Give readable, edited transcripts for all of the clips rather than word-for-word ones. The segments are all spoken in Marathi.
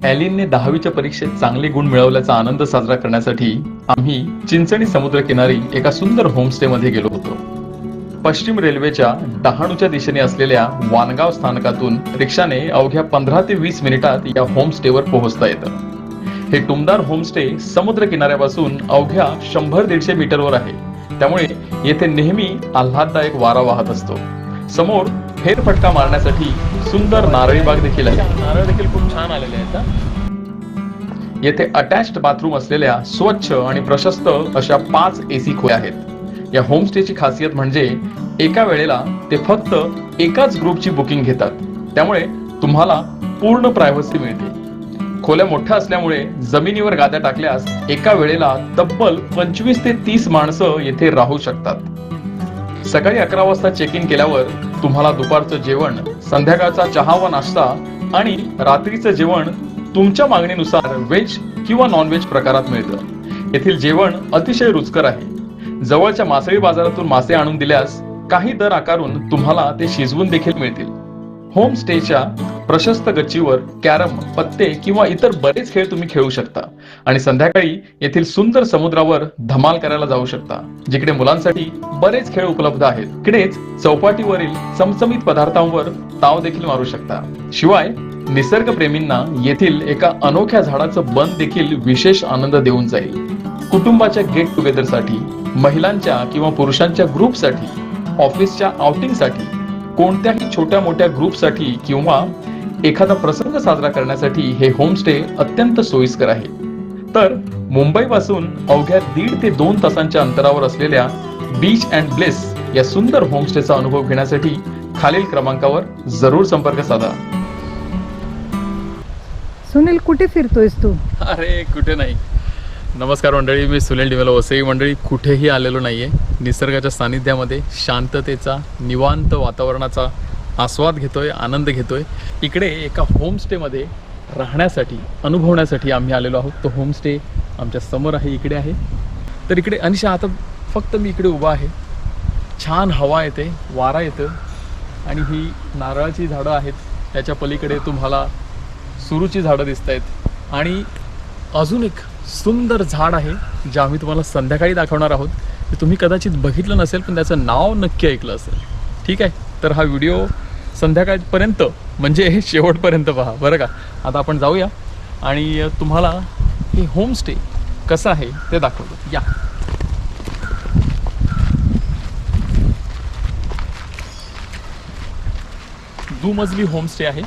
ॲलिनने 10वीच्या परीक्षेत चांगले गुण मिळवल्याचा आनंद साजरा करण्यासाठी आम्ही चिंचणी समुद्रकिनारी एका सुंदर होमस्टे मध्ये गेलो होतो. पश्चिम रेल्वेच्या डहाणूच्या दिशेने असलेल्या वानगाव स्थानकातून रिक्षाने अवघ्या 15 ते 20 मिनिटात या होमस्टेवर पोहोचता येतं. हे टुमदार होमस्टे समुद्र किनाऱ्यापासून अवघ्या 100-150 मीटरवर आहे. त्यामुळे येथे नेहमी आल्हाददायक वारा वाहत असतो. समोर फेरफटका मारण्यासाठी सुंदर नारळी बाग देखील आहे. नारळ देखील खूप छान आलेले आहेत. येथे अटॅच्ड बाथरूम असलेल्या स्वच्छ आणि प्रशस्त अशा 5 AC खोल्या आहेत. या होमस्टेची खासियत म्हणजे एका वेळेला ते फक्त एकाच ग्रुपची बुकिंग घेतात. त्यामुळे तुम्हाला पूर्ण प्रायव्हसी मिळते. खोल्या मोठ्या असल्यामुळे जमिनीवर गाद्या टाकल्यास एका वेळेला तब्बल 25 ते 30 माणसं येथे राहू शकतात. सकाळी 11 वाजता चेक इन केल्यावर तुम्हाला दुपारचं जेवण, संध्याकाळचा चहा व नाश्ता आणि रात्रीचं जेवण तुमच्या मागणीनुसार व्हेज किंवा नॉन व्हेज प्रकारात मिळतं. येथील जेवण अतिशय रुचकर आहे. जवळच्या मासळी बाजारातून मासे आणून दिल्यास काही दर आकारून तुम्हाला ते शिजवून देखील मिळतील. होमस्टेच्या प्रशस्त गच्चीवर कॅरम, पत्ते किंवा इतर बरेच खेळ तुम्ही खेळू शकता आणि संध्याकाळी येथील सुंदर समुद्रावर धमाल करायला जाऊ शकता, जिकडे मुलांसाठी बरेच खेळ उपलब्ध आहेत. इकडेच चौपाटीवरील चमचमीत पदार्थांवर ताव देखील मारू शकता. शिवाय निसर्गप्रेमींना येथील एका अनोख्या झाडाचं बन देखील विशेष आनंद देऊन जाईल. कुटुंबाच्या गेट टुगेदर साठी, महिलांच्या किंवा पुरुषांच्या ग्रुपसाठी, ऑफिसच्या आउटिंगसाठी, कोणत्याही छोट्या मोठ्या ग्रुपसाठी किंवा एखादा प्रसंग साजरा करण्यासाठी हे होमस्टे अत्यंत सोयीस्कर आहे. तर मुंबईपासून अवघ्या 1.5 ते 2 तासांच्या अंतरावर असलेल्या बीच अँड ब्लेस या सुंदर होमस्टेचा अनुभव घेण्यासाठी खालील क्रमांकावर जरूर संपर्क साधा. सुनील, कुठे फिरतोयस तू? अरे कुठे नाही. नमस्कार मंडळी, मी सुनील डिमेलो वसई. मंडळी, कुठेही आलेलो नाहीये. निसर्गाच्या सानिध्यामध्ये शांततेचा, निवांत वातावरणाचा आस्वाद घेतोय, आनंद घेतोय. इकडे एका होमस्टेमध्ये राहण्यासाठी, अनुभवण्यासाठी आम्ही आलेलो आहोत. तो होमस्टे आमच्या समोर आहे, इकडे आहे. तर इकडे अनिशा, आता फक्त मी इकडे उभा आहे. छान हवा येते, वारा येतं आणि ही नारळाची झाडं आहेत. त्याच्या पलीकडे तुम्हाला सुरूची झाडं दिसत आहेत आणि अजून एक सुंदर झाड आहे जे आम्ही तुम्हाला संध्याकाळी दाखवणार आहोत. ते तुम्ही कदाचित बघितलं नसेल, पण त्याचं नाव नक्की ऐकलं असेल. ठीक आहे, तर हा व्हिडिओ संध्याकाळपर्यंत म्हणजे शेवटपर्यंत पहा बरं का. आता आपण जाऊया आणि तुम्हाला हे होमस्टे कसं आहे ते दाखवतो. या. दुमजली होमस्टे आहे.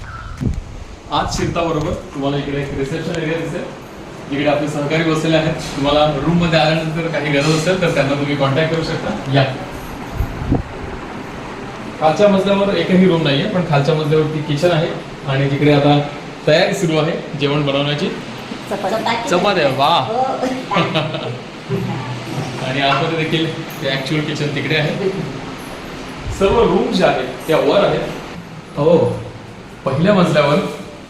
आज शिरताबरोबर तुम्हाला इकडे एक रिसेप्शन एरिया दिसेल, जिकडे आपले सहकारी बसलेले आहेत. तुम्हाला रूम मध्ये आल्यानंतर काही गरज असेल तर त्यांना तुम्ही कॉन्टॅक्ट करू शकता. या. खालच्या मजल्यावर एकही रूम नाहीये, पण खालच्या मजल्यावरती किचन आहे आणि तिकडे आता तयारी सुरू आहे जेवण बनवण्याची. चपात्या, वा. आणि आतमध्ये देखील ते ऍक्च्युअल किचन तिकडे आहे. सर्व रूम जे आहेत त्या वर आहेत. हो, पहिल्या मजल्यावर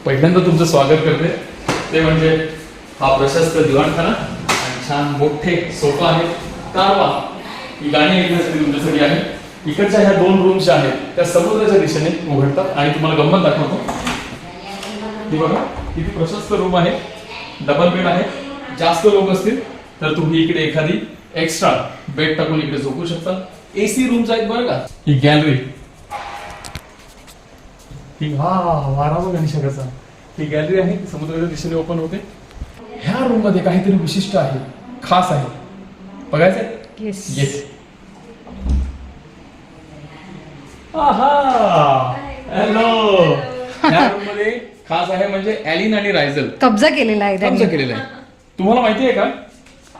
पहिल्यांदा तुमचं स्वागत करते ते म्हणजे हा प्रशस्त दिवाणखाना आणि छान मोठे सोफा आहे. कारवा ही गाणी ऐकण्यासाठी तुमच्यासाठी आहे. इकडच्या ह्या 2 रूम्स ज्या आहेत त्या समुद्राच्या दिशेने उघडतात आणि तुम्हाला गंमत दाखवतो. ही बघा, किती प्रशस्त रूम आहे. डबल बेड आहे. जास्त लोक असतील तर तुम्ही इकडे एखादी एक्स्ट्रा बेड टाकून इकडे झोपू शकता. AC रूम्स आहेत बरं का. ही गॅलरी, ही वारा बघ आणि कसा. ही गॅलरी आहे, ती समुद्राच्या दिशेने ओपन होते. ह्या रूम मध्ये काहीतरी विशिष्ट आहे, खास आहे. बघायचंय? येस. येस. आहा, हॅलो. ह्या रूम मध्ये खास आहे म्हणजे ॲलिन आणि रायझल कब्जा केलेला आहे त्यांनी. कब्जा केलेला आहे. तुम्हाला माहिती आहे का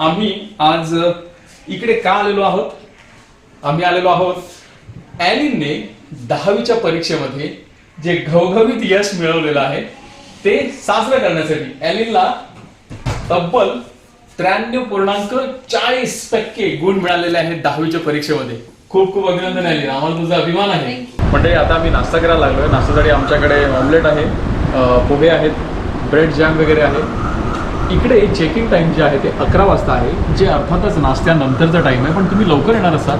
आम्ही आज इकडे का आलेलो आहोत? आम्ही आलेलो आहोत ॲलिनने 10वीच्या परीक्षेमध्ये जे घवघवीत यश मिळवलेलं आहे ते साजरं करण्यासाठी. ॲलिनला तब्बल 93.40% गुण मिळालेले आहेत 10वीच्या परीक्षेमध्ये. खूप खूप अभिनंदन ॲलिन, आम्हाला तुझा अभिमान आहे. म्हणजे आता आम्ही नाश्ता करायला लागलोय. नाश्त्यासाठी आमच्याकडे ऑमलेट आहे, पोहे आहेत, ब्रेड जॅम वगैरे आहे. इकडे चेकिंग टाइम जे आहे ते 11 वाजता आहे, जे अर्थातच नाश्त्यानंतरचा टाइम आहे. पण तुम्ही लवकर येणार असाल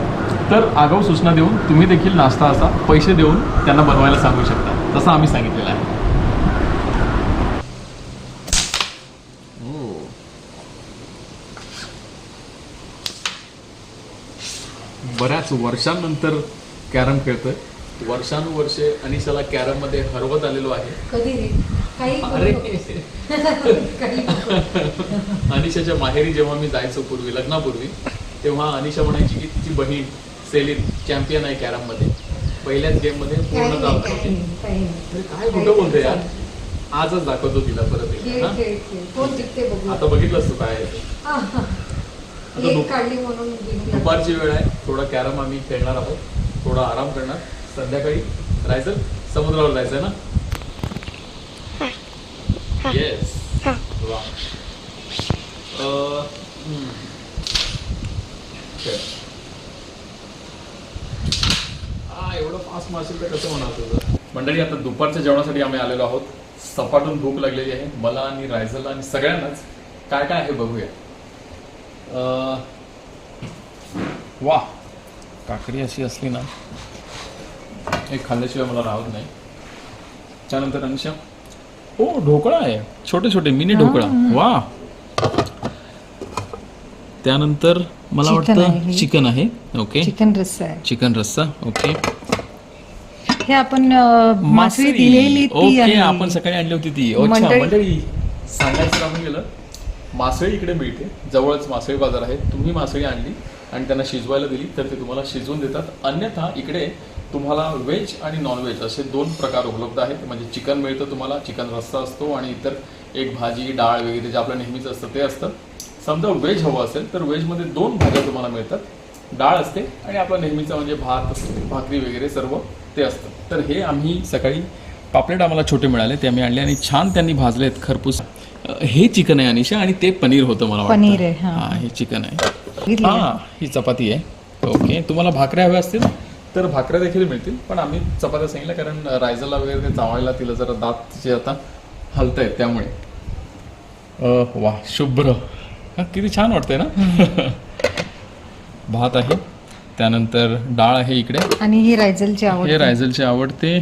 तर आगाऊ सूचना देऊन तुम्ही देखील नाश्ता असा पैसे देऊन त्यांना बनवायला सांगू शकता, तसं आम्ही सांगितलेलं आहे. बऱ्याच वर्षांनंतर कॅरम खेळतोय. वर्षानुवर्षे अनिशाला कॅरम मध्ये हरवत आलेलो आहे. कधी रे काही अरे अनिशाच्या माहेरी जेव्हा मी जायचो पूर्वी, लग्नापूर्वी, तेव्हा अनिशा म्हणायची की तिची बहीण सेलिन चॅम्पियन आहे कॅरम मध्ये, पहिल्याच गेम मध्ये पूर्ण दाखवते. काय कुठं बोलते यार, आजच दाखवतो तिला परत एकदा, हा? आता बघितलंस तू काय आहे. दुपारची वेळ आहे, थोडा कॅरम आम्ही खेळणार आहोत, थोडा आराम करणार. संध्याकाळी राहायचं, समुद्रावर जायचंय ना. येस. एवढं फास्ट मारशील तर कसं होणार तुझं. मंडळी, आता दुपारच्या जेवणासाठी आम्ही आलेलो आहोत. सपाटून भूक लागलेली आहे मला आणि रायझलला आणि सगळ्यांनाच. काय काय आहे बघूया. वा, काकडी अशी असली ना एक खाल्ल्याशिवाय मला राहत नाही. त्यानंतर अनिशा, हो ढोकळा आहे, छोटे छोटे मिनी ढोकळा. वा. त्यानंतर मला वाटतं चिकन आहे. ओके, चिकन रस्सा आहे. चिकन रस्सा. ओके, हे आपण मासळी दिलेली ती ओके, आहे. आपण सकाळी आणली होती ती. अच्छा मंडळी, सांगायचं राहून गेलं, मासळी इकडे मिळते, जवळच मासळी बाजार आहे. तुम्ही मासळी आणली आणि त्यांना शिजवायला दिली तर ते तुम्हाला शिजवून देतात. अन्यथा इकडे तुम्हाला व्हेज आणि नॉनव्हेज असे 2 प्रकार उपलब्ध आहेत. म्हणजे चिकन मिळतं तुम्हाला, चिकन रस्सा असतो आणि इतर एक भाजी डाळ वगैरे जे आपलं नेहमीच असतं ते असतं. समजा व्हेज हवं असेल तर व्हेजमध्ये 2 भाज्या तुम्हाला मिळतात, डाळ असते आणि आपलं नेहमीचं म्हणजे भात भाकरी वगैरे सर्व ते असतं. तर हे आम्ही सकाळी पापलेट आम्हाला छोटे मिळाले, ते आम्ही आणले आणि छान त्यांनी भाजलेत खरपूस. हे चिकन आहे अनिशा आणि ते पनीर होतं मला वाटतं. पनीर आहे. हा, हे चिकन आहे. हा, ही चपाती आहे. ओके, तुम्हाला भाकऱ्या हव्या असतील तर भाकऱ्या देखील मिळतील, पण आम्ही चपात्या सांगितल्या कारण रायझलला वगैरे ते चावायला तिला जरा दात तिचे आता हलत आहेत त्यामुळे. वा, शुभ्र, किती छान वाटतंय ना. भात आहे, त्यानंतर डाळ आहे इकडे, आणि ही रायझलची आवड. हे रायझलचे आवडते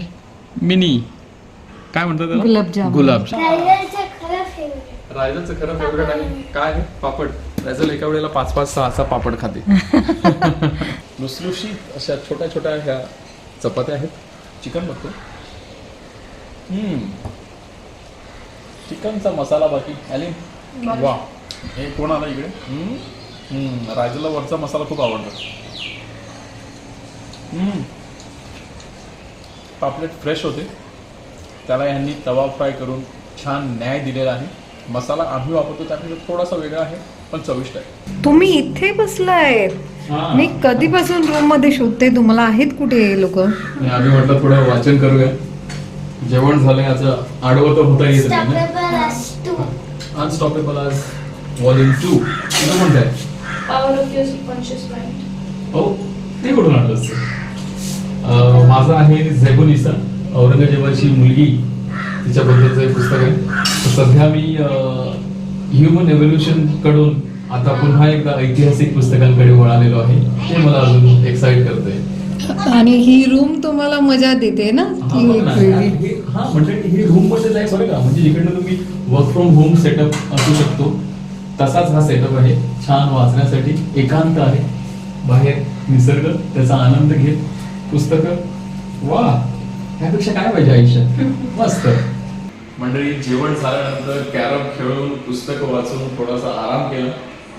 मिनी, काय म्हणतात त्याला, गुलाबजाम. गुलाबजाम. रायझलचं खरं फेवरेट आहे काय आहे, पापड. रायझल एका वेळेला 5-5, 6-6 पापड खाते. लुसलुशीत अशा छोट्या छोट्या ह्या चपात्या आहेत. चिकन बघतो. चिकनचा मसाला बाकी आली. वा, हे कोण आला इकडे. रायझलला वरचा मसाला खूप आवडतो. पापलेट फ्रेश होते, त्याला यांनी तवा फ्राय करून छान न्याय दिलेला आहे. मसाला आम्ही वापरतो त्यापेक्षा थोडासा वेगळा आहे पण चविष्ट आहे. तुम्ही इथे बसलाय, मी कधीपासून रूम मध्ये शोधते तुम्हाला. आहेत कुठे हे लोक. आम्ही म्हटलं थोडं वाचन करूया. जेवण झालं याचं आडवं तर होता येत नाही. अनस्टॉपेबल आज वॉल्यूम 2 तुला म्हणताय. Power of your subconscious mind. हो, ते कुठून आणलंस. माझं आहे झेबुनिसा, औरंगजेबाची मुलगी, तिच्याबद्दलचं एक पुस्तक आहे. तर सध्या मी ह्युमन एव्होल्युशन कडून आता पुन्हा एकदा ऐतिहासिक पुस्तकांकडे वळालेलो आहे. ते मला अजून एक्साइट करतंय. आणि ही रूम तुम्हाला मजा देते ना. हा, म्हणजे ही रूम मध्ये जाय बरं का, म्हणजे इकडनं तुम्ही वर्क फ्रॉम होम सेटअप असू शकतो, तसाच हा सेटअप आहे. छान वाचण्यासाठी एकांत आहे, बाहेर निसर्ग, त्याचा आनंद घेत पुस्तकं. वा, ह्यापेक्षा काय पाहिजे आयुष्यात. मस्त. मंडळी, जेवण झाल्यानंतर कॅरम खेळून पुस्तकं वाचून थोडासा आराम केला,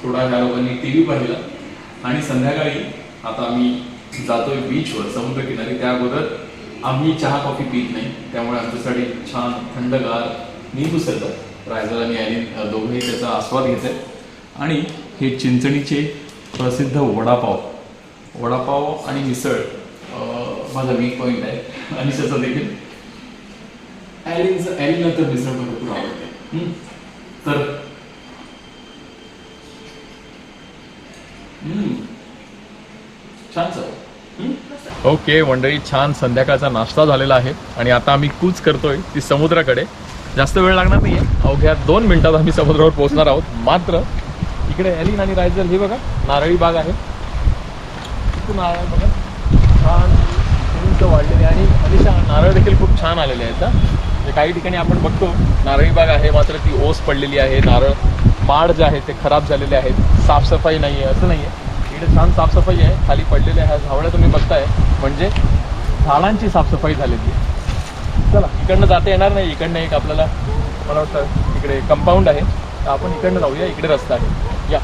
थोडा ह्या लोकांनी टीव्ही पाहिला आणि संध्याकाळी आता आम्ही जातोय बीचवर, समुद्रकिनारी. त्या अगोदर आम्ही चहा कॉफी पीत नाही, त्यामुळे आमच्यासाठी छान थंडगार निंबू सरबत रायझल आणि ॲलिन दोघेही त्याचा आस्वाद घेत आहेत. आणि हे चिंचणीचे प्रसिद्ध वडापाव आणि मिसळ माझा वीक पॉईंट आहे. आणि त्याचा देखील ॲलिनला तर मिसळ भरपूर आवडते. तर छान सर. ओके मंडळी, छान संध्याकाळचा नाश्ता झालेला आहे आणि आता आम्ही कूच करतोय ती समुद्राकडे. जास्त वेळ लागणार नाहीये, अवघ्या 2 मिनिटात आम्ही समुद्रावर पोहोचणार आहोत. मात्र इकडे ॲलिन आणि रायझल, हे बघा नारळी बाग आहे. किती नारळ आहे बघा, छान उंच वाढलेले. आणि अनिशा, नारळ देखील खूप छान आलेले आहेत. म्हणजे काही ठिकाणी आपण बघतो नारळी बाग आहे मात्र ती ओस पडलेली आहे, नारळ माड जे आहेत ते खराब झालेले आहेत, साफसफाई नाही आहे, असं नाही आहे. इकडे छान साफसफाई आहे, खाली पडलेल्या ह्या झावळ्या तुम्ही बघताय, म्हणजे झाडांची साफसफाई झालेली आहे. चला इकडनं जाता येणार नाही, इकडनं एक आपल्याला मला वाटतं इकडे कंपाऊंड आहे, तर आपण इकडनं जाऊया, इकडे रस्ता आहे. या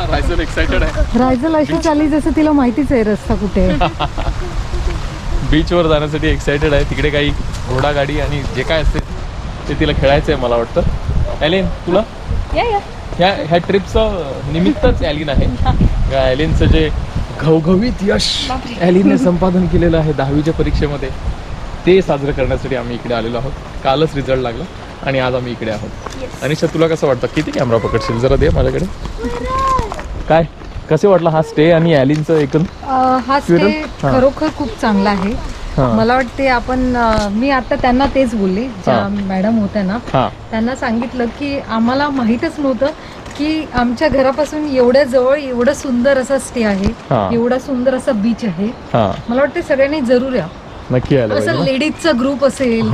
रायझल एक्साइटेड आहे. रायझल अशी चाली जसं तिला माहितीच आहे रस्ता कुठे आहे. बीचवर जाण्यासाठी एक्साइटेड आहे. तिकडे काही घोडागाडी आणि जे काय असते ते तिला खेळायचं आहे मला वाटतं. ॲलिन तुला ह्या ट्रिपचं निमित्तच ॲलिन आहे. या ॲलिनचं जे घवघवीत यश ॲलिनने संपादन केलेलं आहे 10वीच्या परीक्षेमध्ये, ते साजरं करण्यासाठी आम्ही इकडे आलेलो आहोत. कालच रिझल्ट लागला आणि आज आम्ही इकडे आहोत. अनिशा तुला कसं वाटतं, किती कॅमेरा पकडशील, जरा दे माझ्याकडे. काय कसे वाटलं हा स्टे आणि ॲलिनचं एकूण? हा स्टे खरोखर खूप चांगला आहे. मला वाटते आपण मी आता त्यांना तेच बोलले, ज्या मॅडम होत्या ना, त्यांना सांगितलं की आम्हाला माहीतच नव्हतं की आमच्या घरापासून एवढ्या जवळ एवढं सुंदर असा स्टे आहे, एवढा सुंदर असा बीच आहे. मला वाटते सगळ्यांनी जरूर या. नक्की आलं असं लेडीजचा ग्रुप असेल,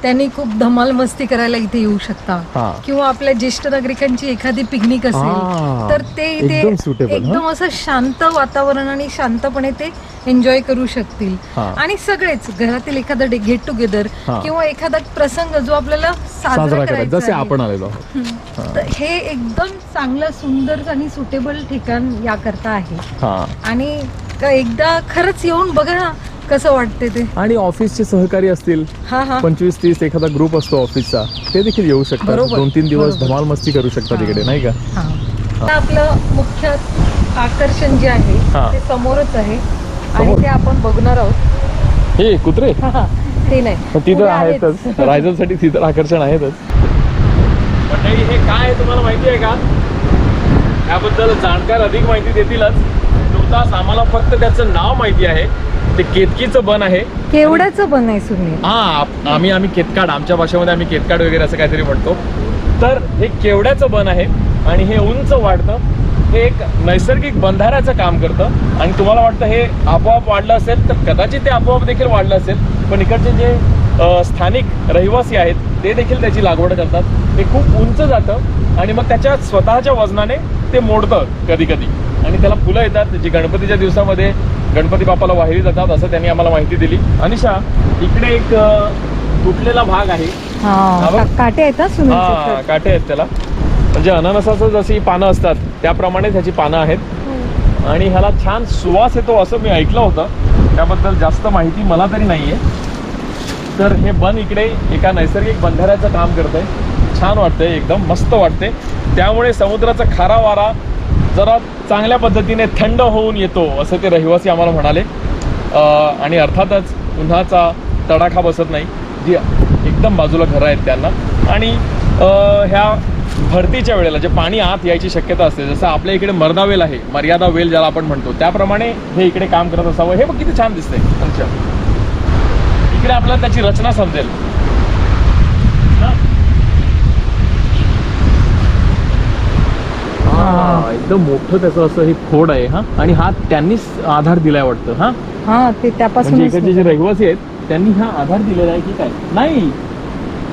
त्यांनी खूप धमाल मस्ती करायला इथे येऊ शकता, किंवा आपल्या ज्येष्ठ नागरिकांची एखादी पिकनिक असेल तर ते इथे एकदम असं शांत वातावरण आणि शांतपणे ते एन्जॉय करू शकतील. आणि सगळेच घरातील एखादा गेट टुगेदर किंवा एखादा प्रसंग जो आपल्याला साजरा करायचा जसे आपण आलेलो तर हे एकदम चांगलं सुंदर आणि सुटेबल ठिकाण याकरता आहे. आणि एकदा खरंच येऊन बघा ना कसं वाटते ते. आणि ऑफिसचे सहकारी असतील 25-30 एखादा ग्रुप असतो ऑफिसचा, ते देखील येऊ शकतात. 2-3 दिवस धमाल मस्ती करू शकतात तिकडे, नाही का? आपलं मुख्य आकर्षण जे आहे ते समोरच आहे आणि ते आपण बघणार आहोत. हे कुत्रे ते नाही, तिथं आहेतच, रायझलसाठी तिथं आकर्षण आहेतच. मंडळी हे काय आहे तुम्हाला माहिती आहे का? याबद्दल जाणकार अधिक माहिती देतीलच. नुकताच आम्हाला फक्त त्याचं नाव माहिती आहे. ते केतकीचं बन आहे. केवड्याचं बन आहे सुनील. आम्ही केतकाड, आमच्या भाषेमध्ये आम्ही केतकाड वगैरे असं काहीतरी म्हणतो. तर हे केवड्याचं बन आहे आणि हे उंच वाढतं. हे एक नैसर्गिक बंधाऱ्याचं काम करतं आणि तुम्हाला वाटतं हे आपोआप वाढलं असेल तर कदाचित ते आपोआप देखील वाढलं असेल, पण इकडचे जे स्थानिक रहिवासी आहेत ते देखील त्याची लागवड करतात. ते खूप उंच जातं आणि मग त्याच्या स्वतःच्या वजनाने ते मोडतं कधी कधी, आणि त्याला फुलं येतात जी गणपतीच्या दिवसामध्ये गणपती बाप्पाला वाहिली जातात, असं त्यांनी आम्हाला माहिती दिली. अनिशा, इकडे एक तुटलेला भाग आहे. काटे आहेत सुनील, काटे आहेत त्याला, म्हणजे अननसाचं जशी पानं असतात त्याप्रमाणे त्याची पानं आहेत आणि ह्याला छान सुवास येतो असं मी ऐकलं होतं. त्याबद्दल जास्त माहिती मला तरी नाहीये. तर हे बन इकडे एका नैसर्गिक बंधाऱ्याचं काम करतंय. छान वाटतंय, एकदम मस्त वाटते. त्यामुळे समुद्राचा खारा वारा जरा चांगल्या पद्धतीने थंड होऊन येतो असं ते रहिवासी आम्हाला म्हणाले. आणि अर्थातच उन्हाचा तडाखा बसत नाही, जी एकदम बाजूला घरं आहेत त्यांना. आणि ह्या भरतीच्या वेळेला जे पाणी आत यायची शक्यता असते, जसं आपल्या इकडे मर्दा वेल आहे, मर्यादा वेल ज्याला आपण म्हणतो, त्याप्रमाणे हे इकडे काम करत असावं. हे बघ किती छान दिसतंय. अच्छा, इकडे आपल्याला त्याची रचना समजेल. एकदम मोठं त्याचं असं हे खोड आहे. आणि हा त्यांनीच आधार दिलाय वाटतं. ते त्यापासून म्हणजे इकडचे जे रहिवासी आहेत त्यांनी हा आधार दिलेला आहे की काय? नाही,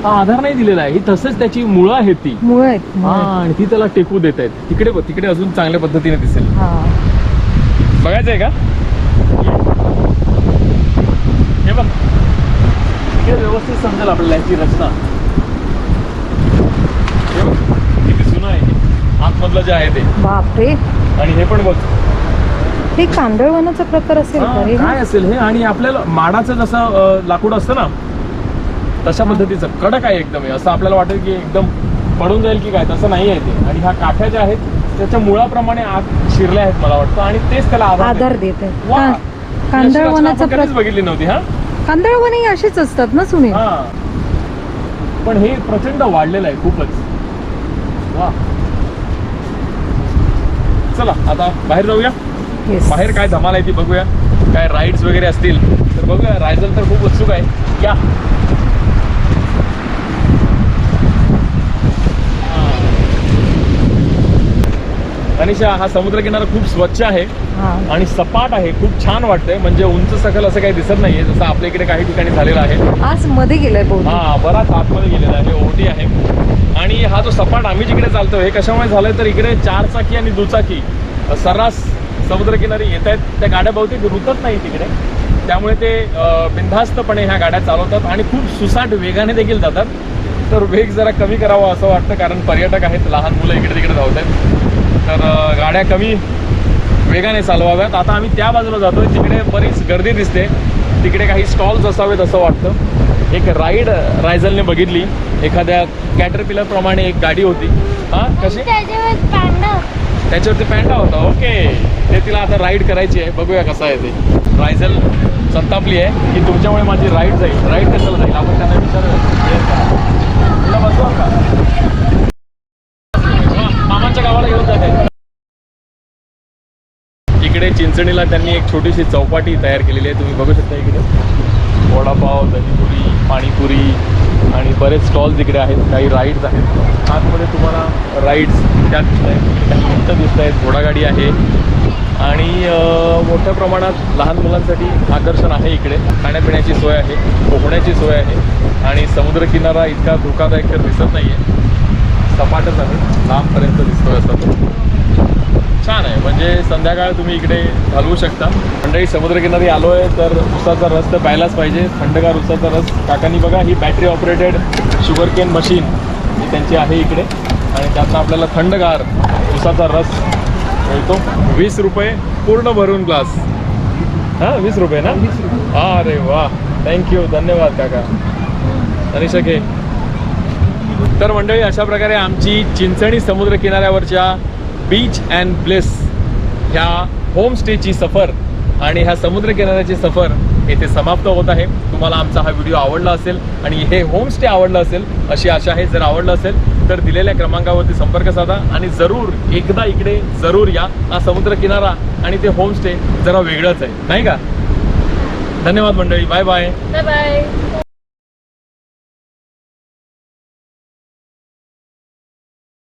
हा आधार नाही दिलेला आहे. ही तसंच त्याची मुळं आहेत, ती मुळं आहेत. आणि ती त्याला टेकू देत आहेत. तिकडे अजून चांगल्या पद्धतीने दिसेल. बघायचंय का? हे बघ, इकडे व्यवस्थित समजेल आपल्याला याची रचना. हे बघ किती जुनं आहे आतमधलं जे आहे ते. बापरे. आणि हे पण बघ, हे कांदळवनाचा प्रकार असेल काय असेल हे? आणि आपल्याला माडाचं जसं लाकूड असतं ना तशा पद्धतीचं कडक आहे एकदम. असं आपल्याला वाटेल की एकदम पडून जाईल की काय, तसं नाही आहे ते. आणि ह्या काठ्या ज्या आहेत त्याच्या मुळाप्रमाणे आत शिरल्या आहेत मला वाटतं, आणि तेच त्याला आधार देत आहेत. कांदळवनाचा कधीच बघितली नव्हती. कांदळवनही अशीच असतात ना सुनील? पण हे प्रचंड वाढलेलं आहे खूपच. वा, चला आता बाहेर जाऊया. बाहेर काय धमाल आहे ती बघूया. काय राईड्स वगैरे असतील तर बघूया. रायझल तर खूप उत्सुक आहे. या, तनिषा, हा समुद्रकिनारा खूप स्वच्छ आहे हा. आणि सपाट आहे, खूप छान वाटतंय. म्हणजे उंच सखल असं काही दिसत नाहीये जसं आपल्या इकडे काही ठिकाणी झालेलं आहे. आज मध्ये गेलाय बहुतेक. हा, बराच आतमध्ये गेलेला आहे, ओटी आहे. आणि हा जो सपाट आम्ही जिकडे चालतोय हे कशामुळे झालंय तर इकडे 4 चाकी आणि दुचाकी सर्रास समुद्रकिनारी येत आहेत. त्या गाड्या बहुतेक रुतत नाही तिकडे, त्यामुळे ते बिनधास्तपणे ह्या गाड्या चालवतात आणि खूप सुसाट वेगाने देखील जातात. तर वेग जरा कमी करावा असं वाटतं, कारण पर्यटक आहेत, लहान मुलं इकडे तिकडे धावत आहेत. तर गाड्या कमी वेगाने चालवाव्यात. आता आम्ही त्या बाजूला जातोय, तिकडे बरीच गर्दी दिसते, तिकडे काही स्टॉल्स असावेत असं वाटतं. एक राईड रायझलने बघितली, एखाद्या कॅटरपिलर प्रमाणे एक गाडी होती. हा, कशी? त्याच्यावरती पॅन्डा होता. ओके, ते तिला आता राईड करायची आहे, बघूया कसं आहे ते. रायझल संतापली आहे की तुमच्यामुळे माझी राईड जाईल. राईड कशाला जाईल, आपण त्यांना विचारूया. तिला बसवा का? मामांच्या गावाला घेऊन जाते. इकडे चिंचणीला त्यांनी एक छोटीशी चौपाटी तयार केलेली आहे, तुम्ही बघू शकता. इकडे वडापाव, दहीपुरी, पाणीपुरी आणि बरेच स्टॉल्स इकडे आहेत. काही राईड्स आहेत. आतमध्ये तुम्हाला राईड्स त्या दिसत आहेत, काही भिंत दिसत आहेत, घोडागाडी आहे आणि मोठ्या प्रमाणात लहान मुलांसाठी आकर्षण आहे. इकडे खाण्यापिण्याची सोय आहे, पोहण्याची सोय आहे आणि समुद्रकिनारा इतका धोकादायक तर दिसत नाही आहे, सपाटच आहे, लांबपर्यंत दिसतोय असा तो. छान आहे, म्हणजे संध्याकाळ तुम्ही इकडे घालवू शकता. मंडळी, समुद्रकिनारी आलो आहे तर उसाचा रस तर प्यायलाच पाहिजे, थंडगार उसाचा रस. काकांनी बघा, ही battery operated sugar cane machine ही त्यांची आहे इकडे आणि त्यातनं आपल्याला थंडगार उसाचा रस मिळतो. 20 रुपये पूर्ण भरून ग्लास. हां, 20 रुपये ना? अरे वा, थँक्यू, धन्यवाद काका. तनिषा घे. तर मंडळी, अशा प्रकारे आमची चिंचणी समुद्र किनाऱ्यावरच्या बीच अँड ब्लेस ह्या होमस्टेची सफर आणि ह्या समुद्र किनाऱ्याची सफर येथे समाप्त होत आहे. तुम्हाला आमचा हा व्हिडिओ आवडला असेल आणि हे होमस्टे आवडलं असेल अशी आशा आहे. जर आवडलं असेल तर दिलेल्या क्रमांकावरती संपर्क साधा आणि जरूर एकदा इकडे जरूर या. हा समुद्र किनारा आणि ते होमस्टे जरा वेगळंच आहे, नाही का? धन्यवाद मंडळी, बाय बाय. Bye bye.